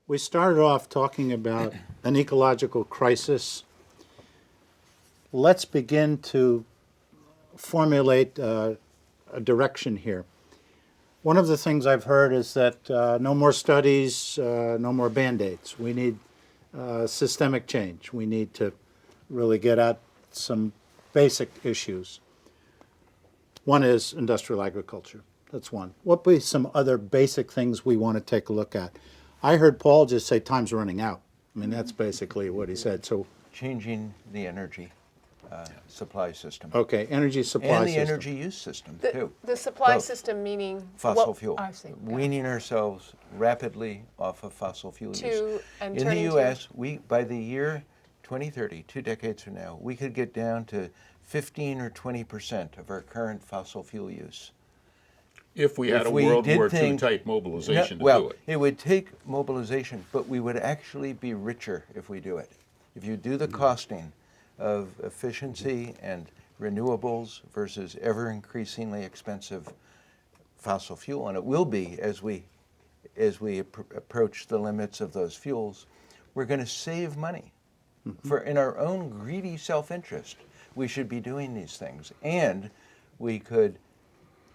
We started off talking about an ecological crisis. Let's begin to formulate a direction here. One of the things I've heard is that no more studies, no more Band-Aids. We need systemic change. We need to really get at some basic issues. One is industrial agriculture. That's one. What would be some other basic things we want to take a look at? I heard Paul just say time's running out. I mean, that's basically what he said. So changing the energy supply system. Okay, energy supply and the system. energy use system, too. The supply Both. system meaning? Fossil fuel. I see. Weaning ourselves rapidly off of fossil fuel use. And in the turning U.S., by the year 2030, 2 decades from now, we could get down to 15 or 20% of our current fossil fuel use. If we had a World War II type mobilization to do it. It would take mobilization, but we would actually be richer if we do it. If you do the costing of efficiency and renewables versus ever increasingly expensive fossil fuel, and it will be as we approach the limits of those fuels, we're going to save money. For in our own greedy self-interest, we should be doing these things, and we could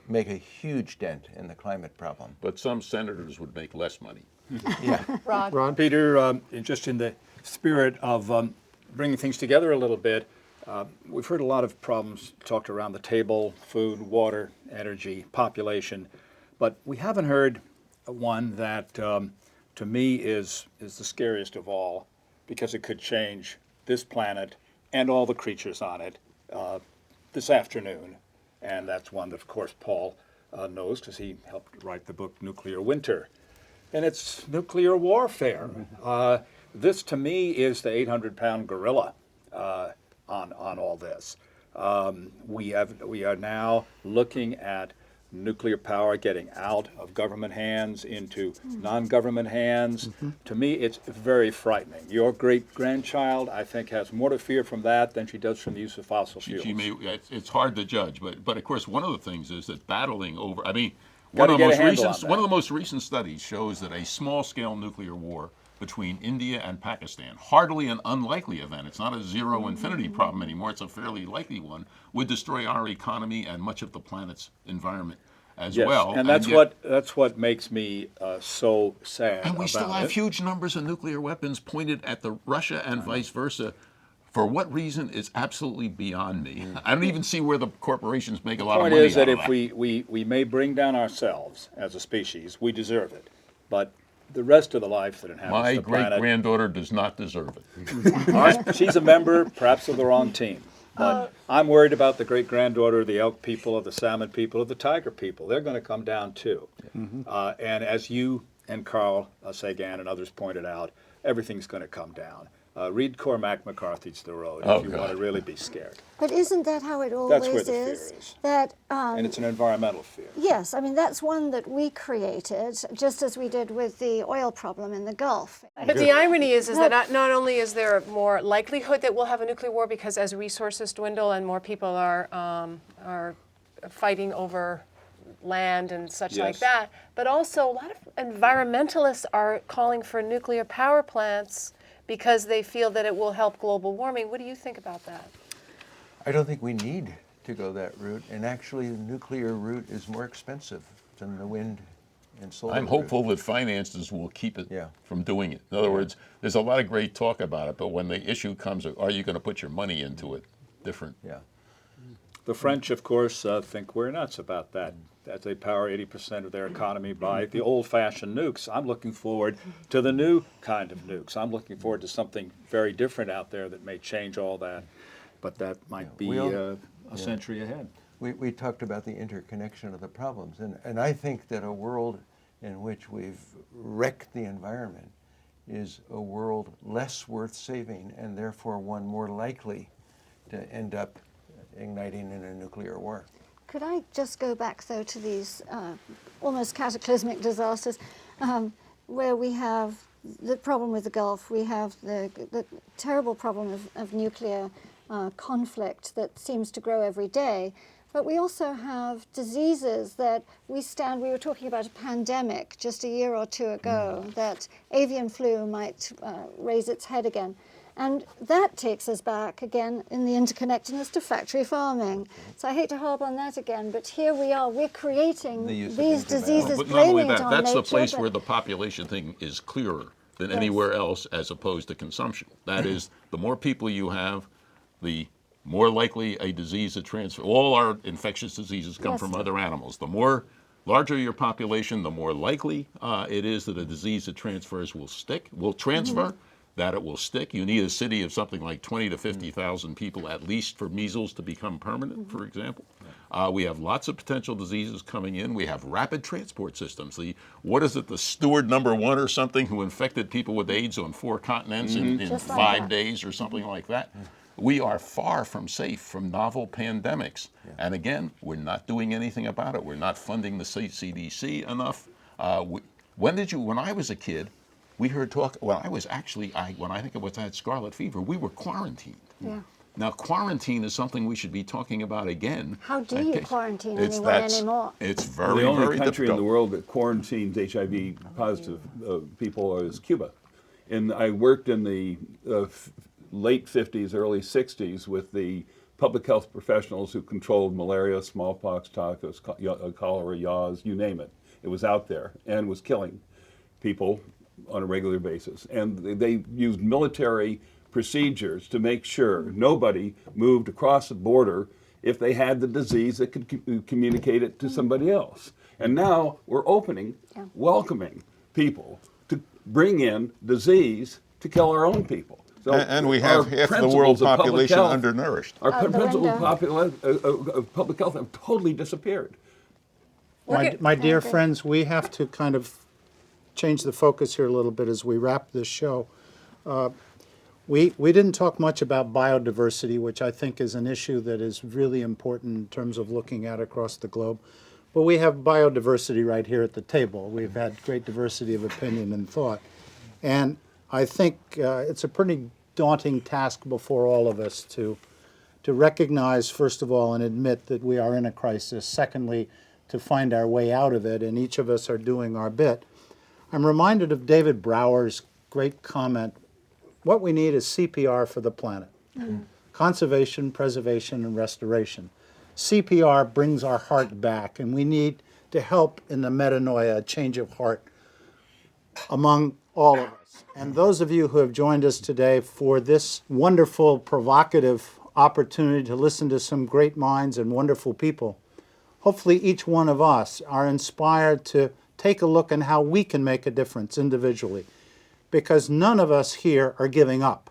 make a huge dent in the climate problem. But some senators would make less money. Yeah. Rod? Peter, just in the spirit of bringing things together a little bit, we've heard a lot of problems talked around the table: food, water, energy, population. But we haven't heard one that, to me, is the scariest of all, because it could change this planet and all the creatures on it this afternoon. And that's one that, of course, Paul knows, because he helped write the book Nuclear Winter. And it's nuclear warfare. This, to me, is the 800-pound gorilla on all this. We are now looking at nuclear power getting out of government hands into non-government hands. To me, it's very frightening. Your great-grandchild, I think, has more to fear from that than she does from the use of fossil fuels. It's hard to judge, but of course, one of the things is that battling over, One of the most recent studies shows that a small-scale nuclear war between India and Pakistan, hardly an unlikely event, it's not a zero infinity problem anymore, it's a fairly likely one, would destroy our economy and much of the planet's environment as well. And that's what makes me so sad. And we still have huge numbers of nuclear weapons pointed at Russia and vice versa. For what reason is absolutely beyond me. I don't even see where the corporations make a lot of money out of that. The point is that if we may bring down ourselves as a species, we deserve it. But the rest of the life that inhabits My the planet... great-granddaughter does not deserve it. She's a member, perhaps, of the wrong team. But I'm worried about the great-granddaughter, the elk people, of the salmon people, of the tiger people. They're going to come down, too. And as you and Carl Sagan and others pointed out, everything's going to come down. Read Cormac McCarthy's The Road if you want to really be scared. But isn't that how it always That's where the fear is. That, and it's an environmental fear. yes, I mean, that's one that we created, just as we did with the oil problem in the Gulf. But the irony is that not only is there more likelihood that we'll have a nuclear war because as resources dwindle and more people are fighting over land and such like that, but also a lot of environmentalists are calling for nuclear power plants because they feel that it will help global warming. What do you think about that? I don't think we need to go that route, and actually the nuclear route is more expensive than the wind and solar I'm hopeful that finances will keep it from doing it. In other words, there's a lot of great talk about it, but when the issue comes, are you going to put your money into it? Different. Yeah. The French, of course, think we're nuts about that. That they power 80% of their economy by the old-fashioned nukes. I'm looking forward to the new kind of nukes. I'm looking forward to something very different out there that may change all that, but that might be a century ahead. We talked about the interconnection of the problems, and I think that a world in which we've wrecked the environment is a world less worth saving, and therefore one more likely to end up igniting in a nuclear war. Could I just go back, though, to these almost cataclysmic disasters where we have the problem with the Gulf, we have the terrible problem of nuclear conflict that seems to grow every day. But we also have diseases that we were talking about a pandemic just a year or two ago, that avian flu might raise its head again. And that takes us back again in the interconnectedness to factory farming. So I hate to harp on that again, but here we are, we're creating The use of these antibiotics. diseases, But not only blaming it that, on that's nature. the place but- where the population thing is clearer than Yes. anywhere else as opposed to consumption. That is, the more people you have, the more likely a disease to transfer. All our infectious diseases come Yes. from other animals. The more larger your population, the more likely it is that a disease that transfers will transfer, that it will stick. You need a city of something like 20 to 50,000 people at least for measles to become permanent, for example. We have lots of potential diseases coming in. We have rapid transport systems. The steward #1 or something who infected people with AIDS on 4 continents in Just like 5 that. days or something like that. We are far from safe from novel pandemics. And again, we're not doing anything about it. We're not funding the CDC enough. When I was a kid, we heard talk, when I think it was had scarlet fever, we were quarantined. Yeah. Now, quarantine is something we should be talking about again. How do you quarantine anyone that's- anymore? It's very, The only very country difficult. in the world that quarantines HIV positive people is Cuba. And I worked in the late 50s, early 60s with the public health professionals who controlled malaria, smallpox, typhus, cholera, yaws, you name it. It was out there and was killing people on a regular basis. And they used military procedures to make sure nobody moved across the border if they had the disease that could communicate it to somebody else. And now we're welcoming people to bring in disease to kill our own people. So And we have our half the principles world's of public population health- undernourished. Our Out the principles window. of public health have totally disappeared. My dear Okay. friends, we have to kind of change the focus here a little bit as we wrap this show. We didn't talk much about biodiversity, which I think is an issue that is really important in terms of looking at across the globe. But we have biodiversity right here at the table. We've had great diversity of opinion and thought. And I think it's a pretty daunting task before all of us to recognize, first of all, and admit that we are in a crisis. Secondly, to find our way out of it, and each of us are doing our bit. I'm reminded of David Brower's great comment, what we need is CPR for the planet. Conservation, preservation, and restoration. CPR brings our heart back, and we need to help in the metanoia, a change of heart, among all of us. And those of you who have joined us today for this wonderful, provocative opportunity to listen to some great minds and wonderful people, hopefully each one of us are inspired to take a look at how we can make a difference individually, because none of us here are giving up.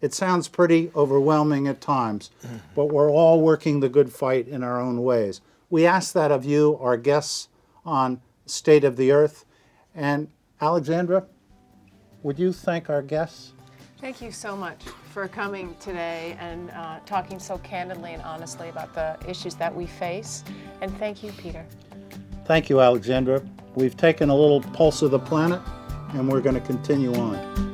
It sounds pretty overwhelming at times, but we're all working the good fight in our own ways. We ask that of you, our guests on State of the Earth. And Alexandra, would you thank our guests? Thank you so much for coming today and talking so candidly and honestly about the issues that we face. And thank you, Peter. Thank you, Alexandra. We've taken a little pulse of the planet, and we're going to continue on.